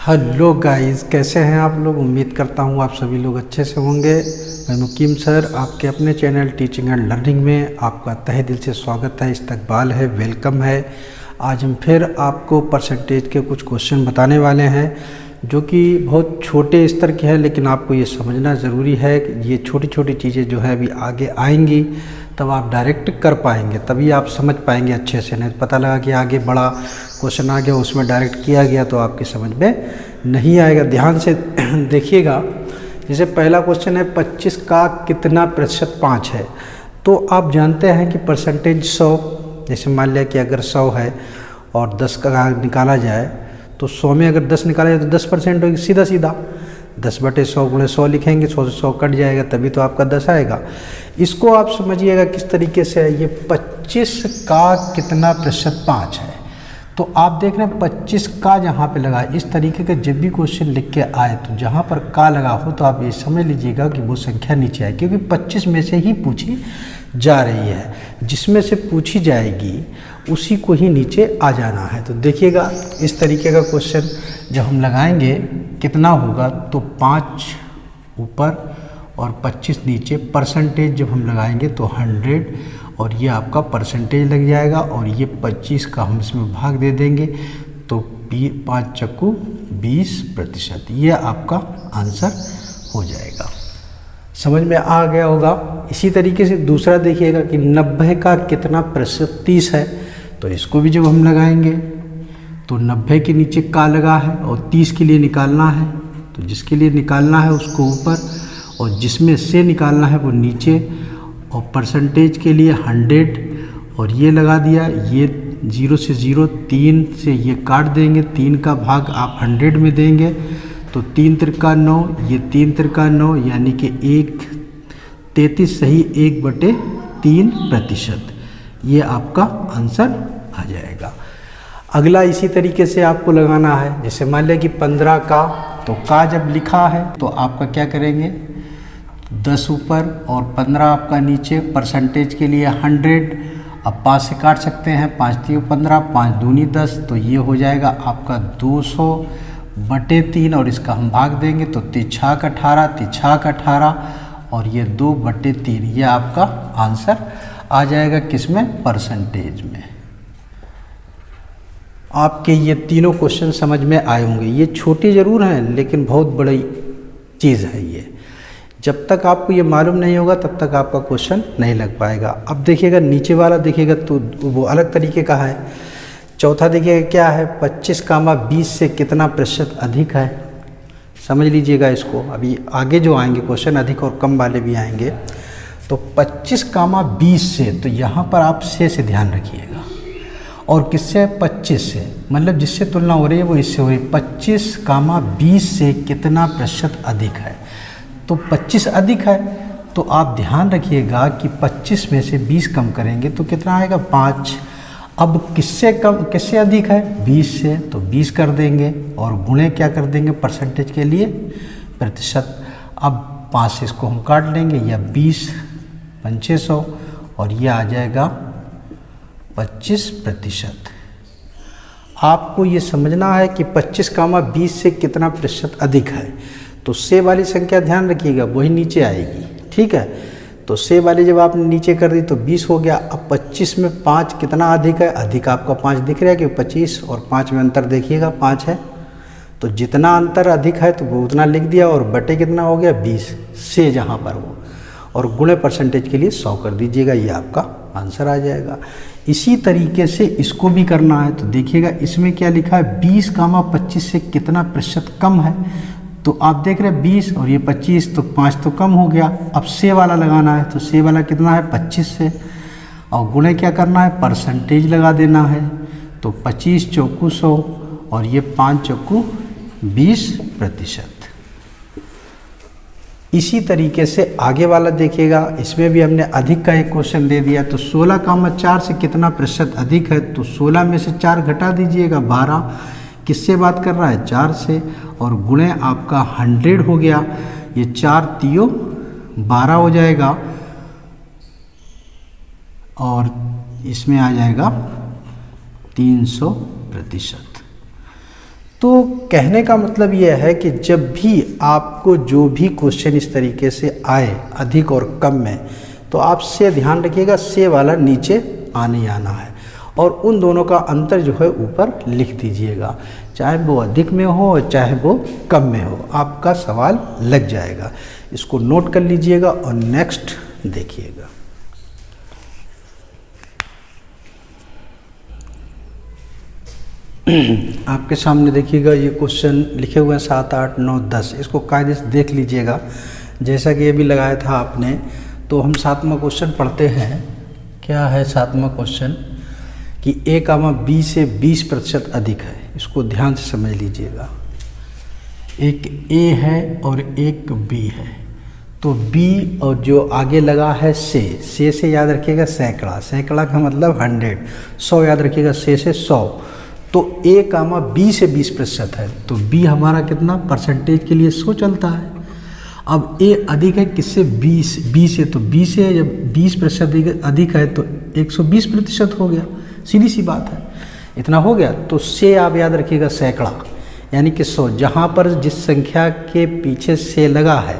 Hello guys, कैसे हैं आप लोग। उम्मीद करता हूं आप सभी लोग अच्छे से होंगे। मैं मुकीम सर आपके अपने चैनल टीचिंग एंड लर्निंग में आपका तहे दिल से स्वागत है, इस्तकबाल है, वेलकम है। आज हम फिर आपको परसेंटेज के कुछ क्वेश्चन बताने वाले हैं जो कि बहुत छोटे स्तर के हैं, लेकिन आपको ये समझना ज़रूरी है कि ये छोटी छोटी चीज़ें जो है अभी आगे आएंगी, तब आप डायरेक्ट कर पाएंगे, तभी आप समझ पाएंगे अच्छे से। नहीं पता लगा कि आगे बड़ा क्वेश्चन आ गया, उसमें डायरेक्ट किया गया तो आपकी समझ में नहीं आएगा। ध्यान से देखिएगा। जैसे पहला क्वेश्चन है 25 का कितना प्रतिशत 5 है। तो आप जानते हैं कि परसेंटेज 100, जैसे मान लिया कि अगर 100 है और 10 का निकाला जाए तो 100 में अगर 10 निकाला जाए तो 10% होगी। सीधा सीधा 10/100 × 100 लिखेंगे, 100 से 100 कट जाएगा, तभी तो आपका 10 आएगा। इसको आप समझिएगा किस तरीके से है। ये 25 का कितना प्रतिशत 5 है। तो आप देख रहे हैं 25 का जहाँ पे लगा, इस तरीके का जब भी क्वेश्चन लिख के आए तो जहाँ पर का लगा हो तो आप ये समझ लीजिएगा कि वो संख्या नीचे आए, क्योंकि 25 में से ही पूछी जा रही है। जिसमें से पूछी जाएगी उसी को ही नीचे आ जाना है। तो देखिएगा इस तरीके का क्वेश्चन जब हम लगाएंगे कितना होगा, तो 5 ऊपर और 25 नीचे। परसेंटेज जब हम लगाएंगे तो 100 और ये आपका परसेंटेज लग जाएगा, और ये 25 का हम इसमें भाग दे देंगे तो 5 चक्कू 20%। ये आपका आंसर हो जाएगा। समझ में आ गया होगा। इसी तरीके से दूसरा देखिएगा कि 90 का कितना प्रतिशत 30 है। तो इसको भी जब हम लगाएंगे तो 90 के नीचे का लगा है और 30 के लिए निकालना है, तो जिसके लिए निकालना है उसको ऊपर और जिसमें से निकालना है वो नीचे। और परसेंटेज के लिए 100 और ये लगा दिया। ये 0 से 0, 3 से ये काट देंगे, 3 का भाग आप 100 में देंगे तो 3 त्रिका 9, ये 3 त्रिका 9, यानी कि 33 सही 1/3%। ये आपका आंसर आ जाएगा। अगला इसी तरीके से आपको लगाना है। जैसे मान लिया कि 15 का, तो का जब लिखा है तो आपका क्या करेंगे, 10 ऊपर और 15 आपका नीचे। परसेंटेज के लिए 100, अब 5 से काट सकते हैं, 5 3 15, 5 दूनी 10, तो ये हो जाएगा आपका 200/3 और इसका हम भाग देंगे तो 3×6 = 18, 3×6 = 18 और ये 2/3। ये आपका आंसर आ जाएगा किसमें, परसेंटेज में। आपके ये तीनों क्वेश्चन समझ में आए होंगे। ये छोटी ज़रूर हैं लेकिन बहुत बड़ी चीज़ है ये। जब तक आपको ये मालूम नहीं होगा तब तक आपका क्वेश्चन नहीं लग पाएगा। अब देखिएगा नीचे वाला देखिएगा तो वो अलग तरीके का है। चौथा देखिएगा क्या है, 25, 20 से कितना प्रतिशत अधिक है। समझ लीजिएगा इसको। अभी आगे जो आएंगे क्वेश्चन अधिक और कम वाले भी आएंगे। तो 25, 20 से, तो यहाँ पर आप से ध्यान रखिएगा। और किससे, 25 से, मतलब जिससे तुलना हो रही है वो इससे हो रही है। 25, 20 से कितना प्रतिशत अधिक है। तो 25 अधिक है तो आप ध्यान रखिएगा कि 25 में से 20 कम करेंगे तो कितना आएगा, 5। अब किससे कम, किससे अधिक है, 20 से, तो 20 कर देंगे और गुणे क्या कर देंगे, परसेंटेज के लिए प्रतिशत। अब 5 से इसको हम काट लेंगे, या 20 500 और ये आ जाएगा 25%। आपको ये समझना है कि 25, 20 से कितना प्रतिशत अधिक है। तो से वाली संख्या ध्यान रखिएगा, वही नीचे आएगी, ठीक है। तो से वाली जब आपने नीचे कर दी तो 20 हो गया। अब 25 में 5 कितना अधिक है, अधिक आपका 5 दिख रहा है कि 25 और 5 में अंतर देखिएगा 5 है, तो जितना अंतर अधिक है तो वो उतना लिख दिया, और बटे कितना हो गया, 20 से जहाँ पर हो, और गुणे परसेंटेज के लिए 100 कर दीजिएगा। ये आपका आंसर आ जाएगा। इसी तरीके से इसको भी करना है। तो देखिएगा इसमें क्या लिखा है, 20, 25 से कितना प्रतिशत कम है। तो आप देख रहे हैं 20 और ये 25, तो 5 तो कम हो गया। अब से वाला लगाना है, तो से वाला कितना है, 25 से, और गुणे क्या करना है, परसेंटेज लगा देना है। तो 25 चौकू 100 और ये 5 चौकू 20%। इसी तरीके से आगे वाला देखिएगा। इसमें भी हमने अधिक का एक क्वेश्चन दे दिया। तो 16, 4 से कितना प्रतिशत अधिक है। तो 16 में से 4 घटा दीजिएगा, 12। किससे बात कर रहा है, 4 से, और गुणे आपका 100 हो गया। ये 4 3 12 हो जाएगा और इसमें आ जाएगा 300%। तो कहने का मतलब यह है कि जब भी आपको जो भी क्वेश्चन इस तरीके से आए अधिक और कम में, तो आप से ध्यान रखिएगा, से वाला नीचे आने ही आना है और उन दोनों का अंतर जो है ऊपर लिख दीजिएगा, चाहे वो अधिक में हो और चाहे वो कम में हो, आपका सवाल लग जाएगा। इसको नोट कर लीजिएगा और नेक्स्ट देखिएगा। आपके सामने देखिएगा ये क्वेश्चन लिखे हुए हैं 7, 8, 9, 10। इसको कायदे से देख लीजिएगा, जैसा कि ये भी लगाया था आपने। तो हम 7वां क्वेश्चन पढ़ते हैं। क्या है 7वां क्वेश्चन कि a, b से 20% अधिक है। इसको ध्यान से समझ लीजिएगा। एक a है और एक b है, तो b और जो आगे लगा है से याद रखिएगा सैकड़ा, सैकड़ा का मतलब 100, 100 याद रखिएगा, से 100। तो a, b से 20% है, तो b हमारा कितना परसेंटेज के लिए 100 चलता है। अब a अधिक है किससे, 20 से, तो b से जब 20% अधिक है तो 120% हो गया, सीधी सी बात है, इतना हो गया। तो से आप याद रखिएगा सैकड़ा यानी कि 100, जहाँ पर जिस संख्या के पीछे से लगा है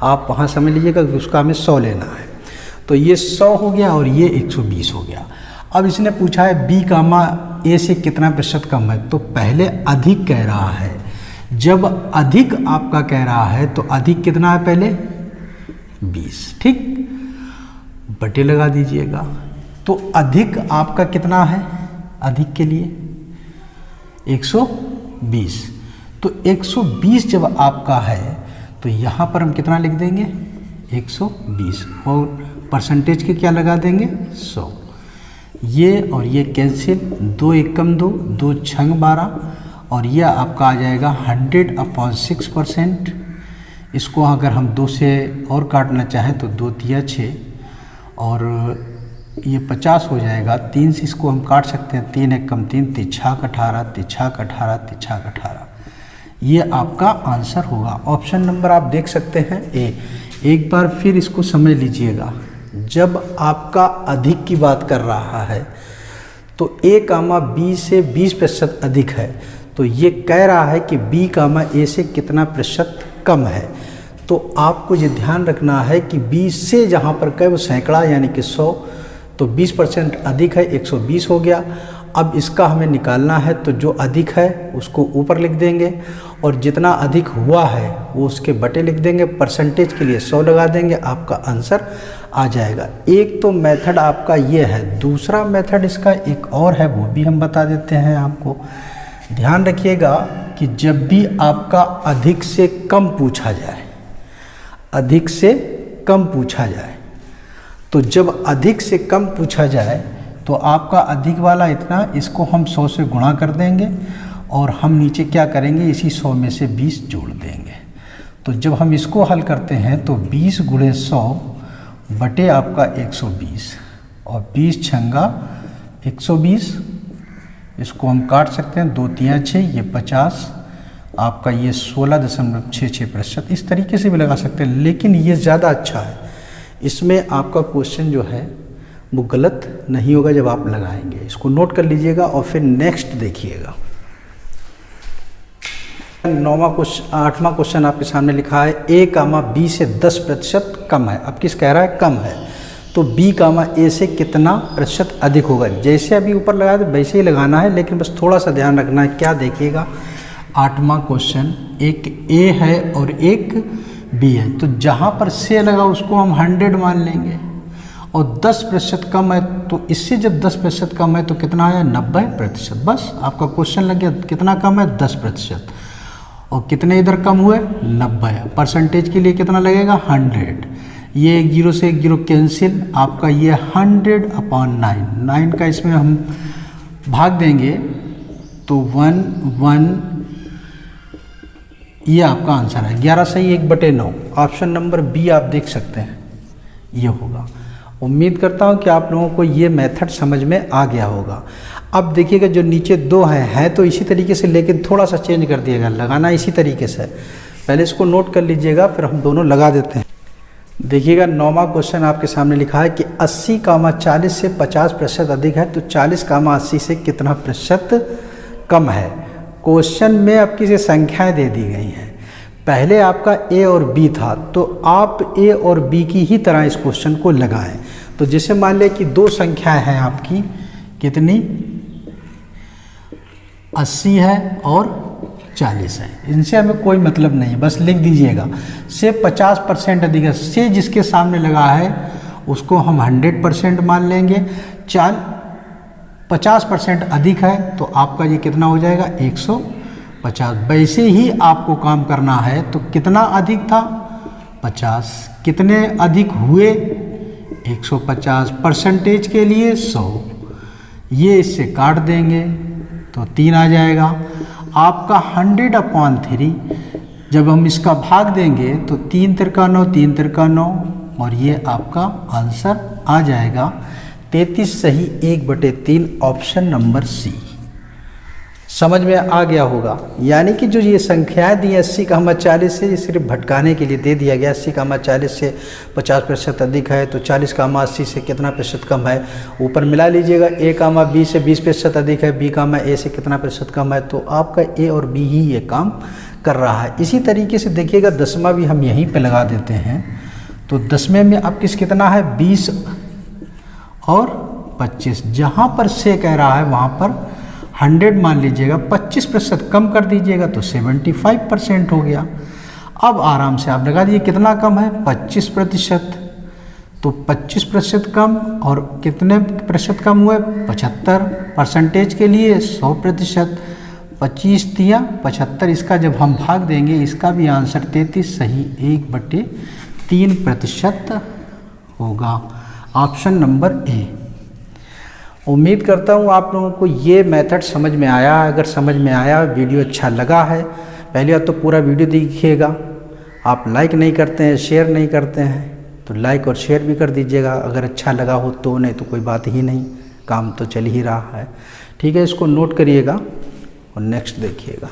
आप वहाँ समझ लीजिएगा कि उसका हमें 100 लेना है। तो ये 100 हो गया और ये 120 हो गया। अब इसने पूछा है b, a से कितना प्रतिशत कम है, तो पहले अधिक कह रहा है। जब अधिक आपका कह रहा है तो अधिक कितना है, पहले 20, ठीक, बटे लगा दीजिएगा। तो अधिक आपका कितना है, अधिक के लिए 120, तो 120 जब आपका है तो यहाँ पर हम कितना लिख देंगे, 120, और परसेंटेज के क्या लगा देंगे, 100। ये और ये कैंसिल, 2 एकम 2, 2 छंग 12, और ये आपका आ जाएगा 100/6%। इसको अगर हम 2 से और काटना चाहें तो 2 तिया 6, और ये 50 हो जाएगा। 3 से इसको हम काट सकते हैं, 3 एकम 3, 3 छाक 18, 3 छाक 18, 3 छाक 18। ये आपका आंसर होगा। ऑप्शन नंबर आप देख सकते हैं ए। एक बार फिर इसको समझ लीजिएगा, जब आपका अधिक की बात कर रहा है तो a, b से 20% अधिक है, तो ये कह रहा है कि b, a से कितना प्रतिशत कम है। तो आपको ये ध्यान रखना है कि b से जहाँ पर कहे वो सैकड़ा यानी कि 100, तो 20% अधिक है, 120 हो गया। अब इसका हमें निकालना है, तो जो अधिक है उसको ऊपर लिख देंगे और जितना अधिक हुआ है वो उसके बटे लिख देंगे, परसेंटेज के लिए 100 लगा देंगे, आपका आंसर आ जाएगा। एक तो मेथड आपका ये है, दूसरा मेथड इसका एक और है, वो भी हम बता देते हैं आपको। ध्यान रखिएगा कि जब भी आपका अधिक से कम पूछा जाए, अधिक से कम पूछा जाए, तो जब अधिक से कम पूछा जाए तो आपका अधिक वाला इतना, इसको हम 100 से गुणा कर देंगे और हम नीचे क्या करेंगे, इसी 100 में से 20 जोड़ देंगे। तो जब हम इसको हल करते हैं तो 20 गुणे 100 बटे आपका 120, और 20 छंगा 120, इसको हम काट सकते हैं, 2 तिया 6, ये 50, आपका ये 16.66%। इस तरीके से भी लगा सकते हैं, लेकिन ये ज़्यादा अच्छा है। इसमें आपका क्वेश्चन जो है वो गलत नहीं होगा जब आप लगाएंगे। इसको नोट कर लीजिएगा और फिर नेक्स्ट देखिएगा। 8वां क्वेश्चन आपके सामने लिखा है a, b से 10% कम है। अब किस कह रहा है, कम है, तो b, a से कितना प्रतिशत अधिक होगा। जैसे अभी ऊपर लगाया तो वैसे ही लगाना है, लेकिन बस थोड़ा सा ध्यान रखना है। क्या देखिएगा, 8वां क्वेश्चन, एक a है और एक b है, तो जहाँ पर से लगा उसको हम 100 मान लेंगे, और 10% कम है, तो इससे जब 10% कम है तो कितना आया, 90%। बस आपका क्वेश्चन लग गया, कितना कम है, 10%, और कितने इधर कम हुए, 90। परसेंटेज के लिए कितना लगेगा, 100। ये 1 0 से 1 0 कैंसिल, आपका ये 100/9, 9 का इसमें हम भाग देंगे तो 1 1, ये आपका आंसर है। 11 सही 1/9। ऑप्शन नंबर बी आप देख सकते हैं, ये होगा। उम्मीद करता हूँ कि आप लोगों को ये मेथड समझ में आ गया होगा। अब देखिएगा जो नीचे 2 हैं तो इसी तरीके से, लेकिन थोड़ा सा चेंज कर दिएगा, लगाना इसी तरीके से। पहले इसको नोट कर लीजिएगा, फिर हम दोनों लगा देते हैं। देखिएगा 9वां क्वेश्चन आपके सामने लिखा है कि 80, 40 से 50% अधिक है, तो 40, 80 से कितना प्रतिशत कम है। क्वेश्चन में आपकी ये संख्याएं दे दी गई हैं। पहले आपका ए और बी था, तो आप ए और बी की ही तरह इस क्वेश्चन को लगाएं। तो जैसे मान लें कि दो संख्याएं हैं आपकी, कितनी, 80 है और 40 है। इनसे हमें कोई मतलब नहीं, बस लिख दीजिएगा। से 50% अधिक है, से जिसके सामने लगा है उसको हम 100% मान लेंगे। 50% अधिक है तो आपका ये कितना हो जाएगा, 150। वैसे ही आपको काम करना है। तो कितना अधिक था, 50। कितने अधिक हुए, 150। परसेंटेज के लिए 100। ये इससे काट देंगे तो 3 आ जाएगा। आपका 100/3 जब हम इसका भाग देंगे तो 3 तिरका 9, 3 तिरका 9, और ये आपका आंसर आ जाएगा 33 सही 1/3, ऑप्शन नंबर सी। समझ में आ गया होगा। यानी कि जो ये संख्याएं दी 80,40 से, ये सिर्फ भटकाने के लिए दे दिया गया। 80,40 से 50% अधिक है तो 40,80 से कितना प्रतिशत कम है, ऊपर मिला लीजिएगा। A,B से 20% अधिक है, B,A से कितना प्रतिशत कम है, तो आपका ए और बी ही ये काम कर रहा है। इसी तरीके से देखिएगा, दसवां भी हम यहीं पर लगा देते हैं। तो दसवें में अब कितना है, 20 और 25। जहाँ पर से कह रहा है वहाँ पर 100 मान लीजिएगा, 25% कम कर दीजिएगा तो 75% हो गया। अब आराम से आप लगा दीजिए कितना कम है, 25%। तो 25% कम, और कितने प्रतिशत कम हुए, 75। परसेंटेज के लिए 100%। 25 तिया 75, इसका जब हम भाग देंगे इसका भी आंसर 33 सही 1/3% होगा, ऑप्शन नंबर ए। उम्मीद करता हूँ आप लोगों को ये मेथड समझ में आया। अगर समझ में आया, वीडियो अच्छा लगा है, पहली बात तो पूरा वीडियो देखिएगा। आप लाइक नहीं करते हैं, शेयर नहीं करते हैं, तो लाइक और शेयर भी कर दीजिएगा अगर अच्छा लगा हो तो। नहीं तो कोई बात ही नहीं, काम तो चल ही रहा है। ठीक है, इसको नोट करिएगा और नेक्स्ट देखिएगा।